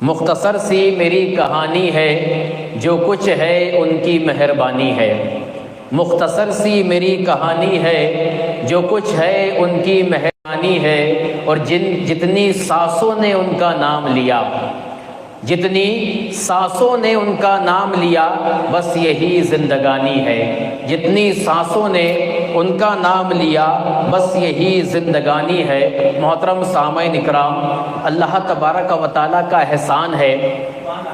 مختصر سی میری کہانی ہے، جو کچھ ہے ان کی مہربانی ہے۔ مختصر سی میری کہانی ہے، جو کچھ ہے ان کی مہربانی ہے، اور جتنی سانسوں نے ان کا نام لیا، جتنی سانسوں نے ان کا نام لیا، بس یہی زندگانی ہے۔ جتنی سانسوں نے ان کا نام لیا، بس یہی زندگانی ہے۔ محترم سامعین اکرام، اللہ تبارک و تعالیٰ کا احسان ہے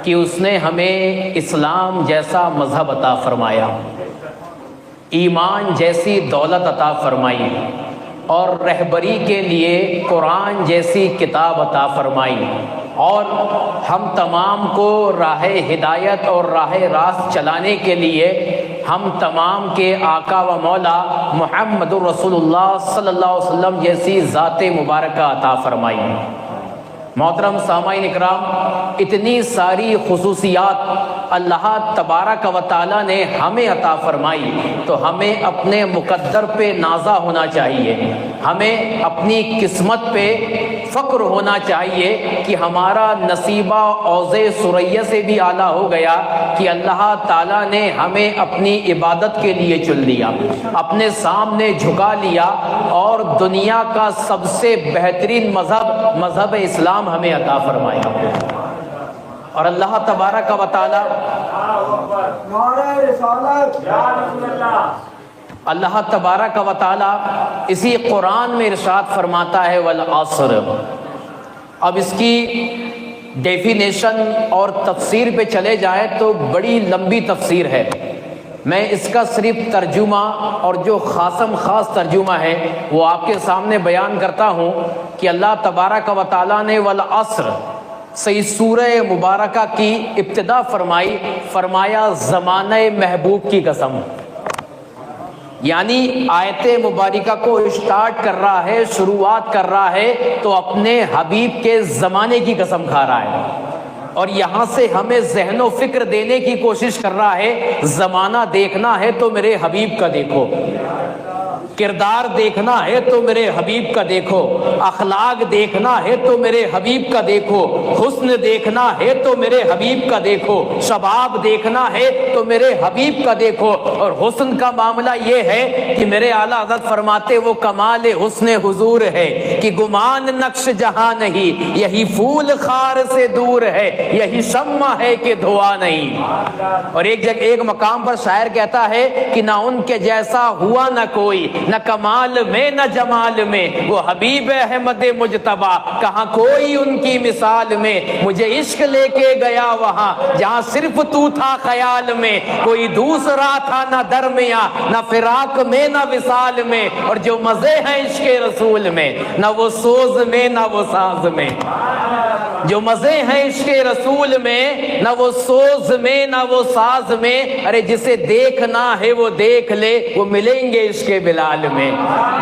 کہ اس نے ہمیں اسلام جیسا مذہب عطا فرمایا، ایمان جیسی دولت عطا فرمائی، اور رہبری کے لیے قرآن جیسی کتاب عطا فرمائی، اور ہم تمام کو راہ ہدایت اور راہ راست چلانے کے لیے ہم تمام کے آقا و مولا محمد رسول اللہ صلی اللہ علیہ وسلم جیسی ذات مبارکہ عطا فرمائی۔ محترم سامعین اکرام، اتنی ساری خصوصیات اللہ تبارک و تعالیٰ نے ہمیں عطا فرمائی، تو ہمیں اپنے مقدر پہ نازا ہونا چاہیے، ہمیں اپنی قسمت پہ فخر ہونا چاہیے کہ ہمارا نصیبہ اوض ثریہ سے بھی اعلیٰ ہو گیا کہ اللہ تعالیٰ نے ہمیں اپنی عبادت کے لیے چن لیا، اپنے سامنے جھکا لیا، اور دنیا کا سب سے بہترین مذہب اسلام ہمیں عطا فرمایا۔ اور اللہ تبارک و تعالی اللہ تبارک و تعالی اسی قرآن میں ارشاد فرماتا ہے والعصر۔ اب اس کی ڈیفینیشن اور تفسیر پہ چلے جائیں تو بڑی لمبی تفسیر ہے، میں اس کا صرف ترجمہ اور جو خاص ترجمہ ہے وہ آپ کے سامنے بیان کرتا ہوں کہ اللہ تبارک و تعالیٰ نے والعصر سے اس سورہ مبارکہ کی ابتدا فرمایا زمانہ محبوب کی قسم، یعنی آیت مبارکہ کو اسٹارٹ کر رہا ہے، شروعات کر رہا ہے تو اپنے حبیب کے زمانے کی قسم کھا رہا ہے، اور یہاں سے ہمیں ذہن و فکر دینے کی کوشش کر رہا ہے۔ زمانہ دیکھنا ہے تو میرے حبیب کا دیکھو، کردار دیکھنا ہے تو میرے حبیب کا دیکھو، اخلاق دیکھنا ہے تو میرے حبیب کا دیکھو، حسن دیکھنا ہے تو میرے حبیب کا دیکھو، شباب دیکھنا ہے تو میرے حبیب کا دیکھو۔ اور حسن کا معاملہ یہ ہے کہ میرے اعلیٰ حضرت فرماتے وہ کمال حسن حضور ہے کہ گمان نقش جہاں نہیں، یہی پھول خار سے دور ہے، یہی شمع ہے کہ دھواں نہیں۔ اور ایک مقام پر شاعر کہتا ہے کہ نہ ان کے جیسا ہوا نہ کوئی، نہ کمال میں نہ جمال میں، وہ حبیب احمد مجتبی، کہاں کوئی ان کی مثال میں۔ مجھے عشق لے کے گیا وہاں جہاں صرف تو تھا خیال میں، کوئی دوسرا تھا نہ درمیاں، نہ فراق میں نہ وصال میں، اور جو مزے ہیں عشق رسول میں، نہ وہ سوز میں نہ وہ ساز میں۔ جو مزے ہیں عشق رسول میں، نہ وہ سوز میں نہ وہ ساز میں۔ ارے جسے دیکھنا ہے وہ دیکھ لے، وہ ملیں گے عشق بلال میں۔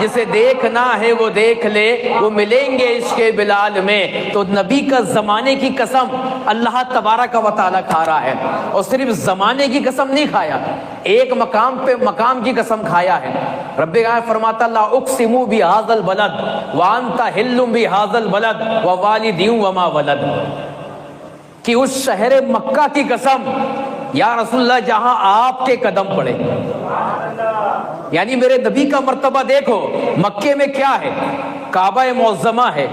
جسے دیکھنا ہے وہ دیکھ لے، وہ ملیں گے عشق بلال میں۔ تو نبی کا زمانے کی قسم اللہ تبارک و تعالیٰ کھا رہا ہے، اور صرف زمانے کی قسم نہیں کھایا، ایک مقام پہ مقام کی قسم کھایا ہے۔ رب فرماتا لا اقسم بہذا البلد وانت حل بہذا البلد ووالد وما ولد، کہ اس شہر مکہ کی قسم یا رسول اللہ جہاں آپ کے قدم پڑے، یعنی میرے نبی کا مرتبہ دیکھو۔ مکے میں کیا ہے؟ کعبہ معظمہ ہے،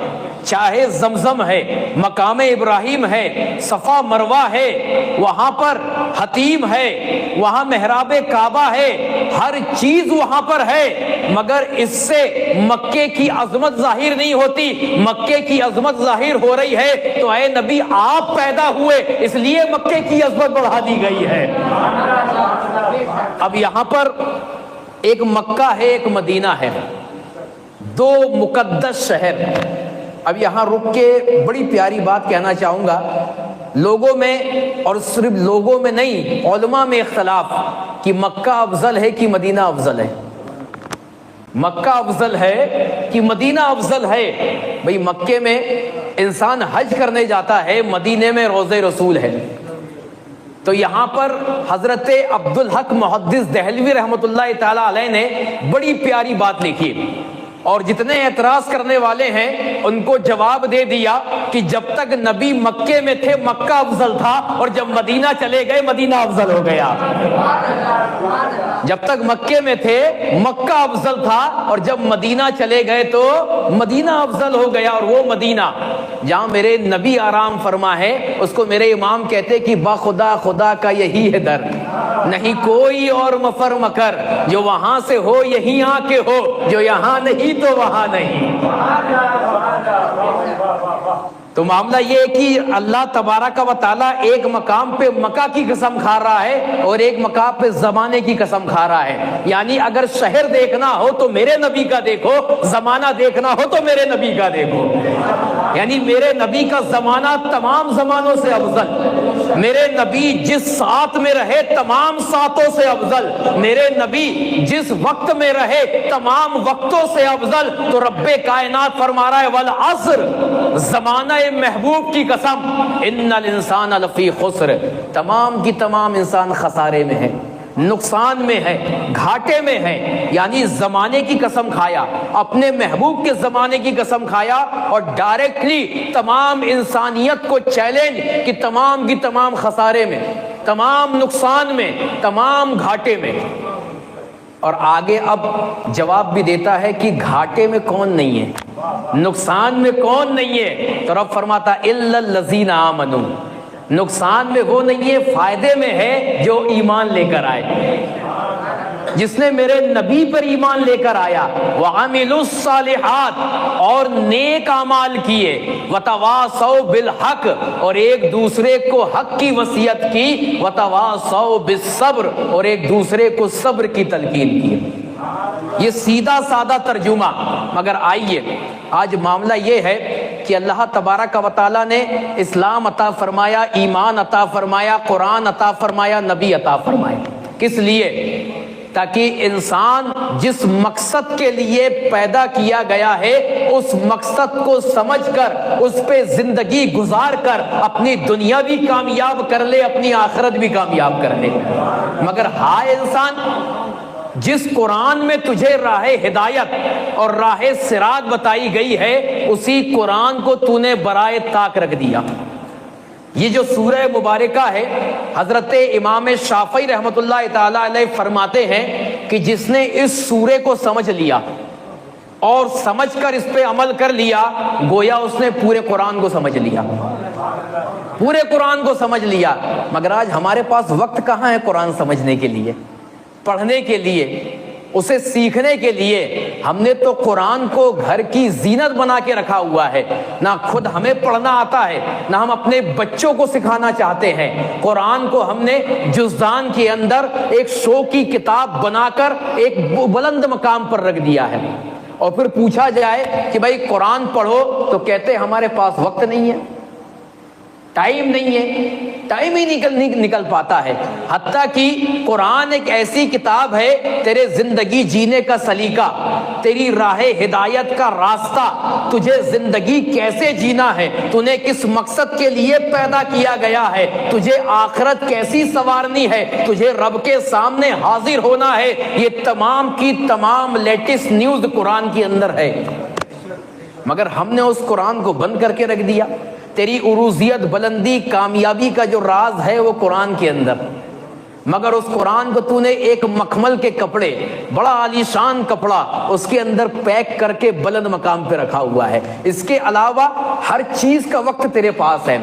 چاہے زمزم ہے، مقام ابراہیم ہے، صفا مروہ ہے، وہاں پر حتیم ہے، وہاں محراب کعبہ ہے، ہر چیز وہاں پر ہے، مگر اس سے مکے کی عظمت ظاہر نہیں ہوتی۔ مکے کی عظمت ظاہر ہو رہی ہے تو اے نبی آپ پیدا ہوئے، اس لیے مکے کی عظمت بڑھا دی گئی ہے۔ اب یہاں پر ایک مکہ ہے، ایک مدینہ ہے، دو مقدس شہر۔ اب یہاں رک کے بڑی پیاری بات کہنا چاہوں گا، لوگوں میں، اور صرف لوگوں میں نہیں، علماء میں اختلاف کہ مکہ افضل ہے کہ مدینہ افضل ہے، مکہ افضل ہے کہ مدینہ افضل ہے۔ بھئی مکے میں انسان حج کرنے جاتا ہے، مدینے میں روضہ رسول ہے۔ تو یہاں پر حضرت عبدالحق محدث دہلوی رحمۃ اللہ تعالی علیہ نے بڑی پیاری بات لکھی اور جتنے اعتراض کرنے والے ہیں ان کو جواب دے دیا کہ جب تک نبی مکے میں تھے مکہ افضل تھا، اور جب مدینہ چلے گئے مدینہ افضل ہو گیا۔ جب تک مکے میں تھے مکہ افضل تھا، اور جب مدینہ چلے گئے تو مدینہ افضل ہو گیا۔ اور وہ مدینہ جہاں میرے نبی آرام فرما ہے، اس کو میرے امام کہتے کہ با خدا خدا کا یہی ہے در، نہیں کوئی اور مفر مکر، جو وہاں سے ہو یہیں آ کے ہو، جو یہاں نہیں تو وہاں نہیں۔ تو معاملہ یہ ہے کہ اللہ تبارک و تعالیٰ ایک مقام پہ مکہ کی قسم کھا رہا ہے اور ایک مقام پہ زمانے کی قسم کھا رہا ہے۔ یعنی اگر شہر دیکھنا ہو تو میرے نبی کا دیکھو، زمانہ دیکھنا ہو تو میرے نبی کا دیکھو۔ یعنی میرے نبی کا زمانہ تمام زمانوں سے افضل، میرے نبی جس ساتھ میں رہے تمام ساتوں سے افضل، میرے نبی جس وقت میں رہے تمام وقتوں سے افضل۔ تو رب کائنات فرما رہا ہے والعصر، زمانہ محبوب کی قسم، ان الانسان لفی خسر، تمام کی تمام انسان خسارے میں ہے، نقصان میں ہے، گھاٹے میں ہے۔ یعنی زمانے کی قسم کھایا، اپنے محبوب کے زمانے کی قسم کھایا، اور ڈائریکٹلی تمام انسانیت کو چیلنج کہ تمام کی تمام خسارے میں، تمام نقصان میں، تمام گھاٹے میں۔ اور آگے اب جواب بھی دیتا ہے کہ گھاٹے میں کون نہیں ہے، نقصان میں کون نہیں ہے۔ تو رب فرماتا الا الذین آمنوا، نقصان میں وہ نہیں ہے، فائدے میں ہے جو ایمان لے کر آئے، جس نے میرے نبی پر ایمان لے کر آیا، وعملوا الصالحات، اور نیک اعمال کیے، وتواصوا بالحق، اور ایک دوسرے کو حق کی وصیت کی، وتواصوا بالصبر، اور ایک دوسرے کو صبر کی تلقین کی۔ یہ سیدھا سادہ ترجمہ، مگر آئیے آج معاملہ یہ ہے کہ اللہ تبارک و تعالیٰ نے اسلام عطا فرمایا، ایمان عطا فرمایا، قرآن عطا فرمایا، نبی عطا فرمایا۔ کس لیے؟ تاکہ انسان جس مقصد کے لیے پیدا کیا گیا ہے اس مقصد کو سمجھ کر اس پہ زندگی گزار کر اپنی دنیا بھی کامیاب کر لے، اپنی آخرت بھی کامیاب کر لے۔ مگر ہائے انسان، جس قرآن میں تجھے راہ ہدایت اور راہ صراط بتائی گئی ہے، اسی قرآن کو تو نے برائے طاق رکھ دیا۔ یہ جو سورہ مبارکہ ہے، حضرت امام شافعی رحمۃ اللہ تعالی علیہ فرماتے ہیں کہ جس نے اس سورے کو سمجھ لیا اور سمجھ کر اس پہ عمل کر لیا، گویا اس نے پورے قرآن کو سمجھ لیا، پورے قرآن کو سمجھ لیا۔ مگر آج ہمارے پاس وقت کہاں ہے قرآن سمجھنے کے لیے، پڑھنے کے لیے، اسے سیکھنے کے لیے؟ ہم نے تو قرآن کو گھر کی زینت بنا کے رکھا ہوا ہے، نہ خود ہمیں پڑھنا آتا ہے، نہ ہم اپنے بچوں کو سکھانا چاہتے ہیں۔ قرآن کو ہم نے جزدان کے اندر ایک شو کی کتاب بنا کر ایک بلند مقام پر رکھ دیا ہے، اور پھر پوچھا جائے کہ بھائی قرآن پڑھو تو کہتے ہمارے پاس وقت نہیں ہے، ٹائم نہیں ہے، ٹائم ہی نکل پاتا ہے۔ حتیٰ کہ قرآن ایک ایسی کتاب ہے، تیرے زندگی جینے کا سلیقہ، تیری راہ ہدایت کا راستہ، تجھے زندگی کیسے جینا ہے، تو نے کس مقصد کے لیے پیدا کیا گیا ہے، تجھے آخرت کیسی سنوارنی ہے، تجھے رب کے سامنے حاضر ہونا ہے، یہ تمام کی تمام لیٹسٹ نیوز قرآن کے اندر ہے۔ مگر ہم نے اس قرآن کو بند کر کے رکھ دیا۔ تیری عروضیت، بلندی، کامیابی کا جو راز ہے وہ قرآن کے اندر، مگر اس قرآن کو تو نے ایک مخمل کے کپڑے، بڑا عالیشان کپڑا، اس کے اندر پیک کر کے بلند مقام پہ رکھا ہوا ہے۔ اس کے علاوہ ہر چیز کا وقت تیرے پاس ہے۔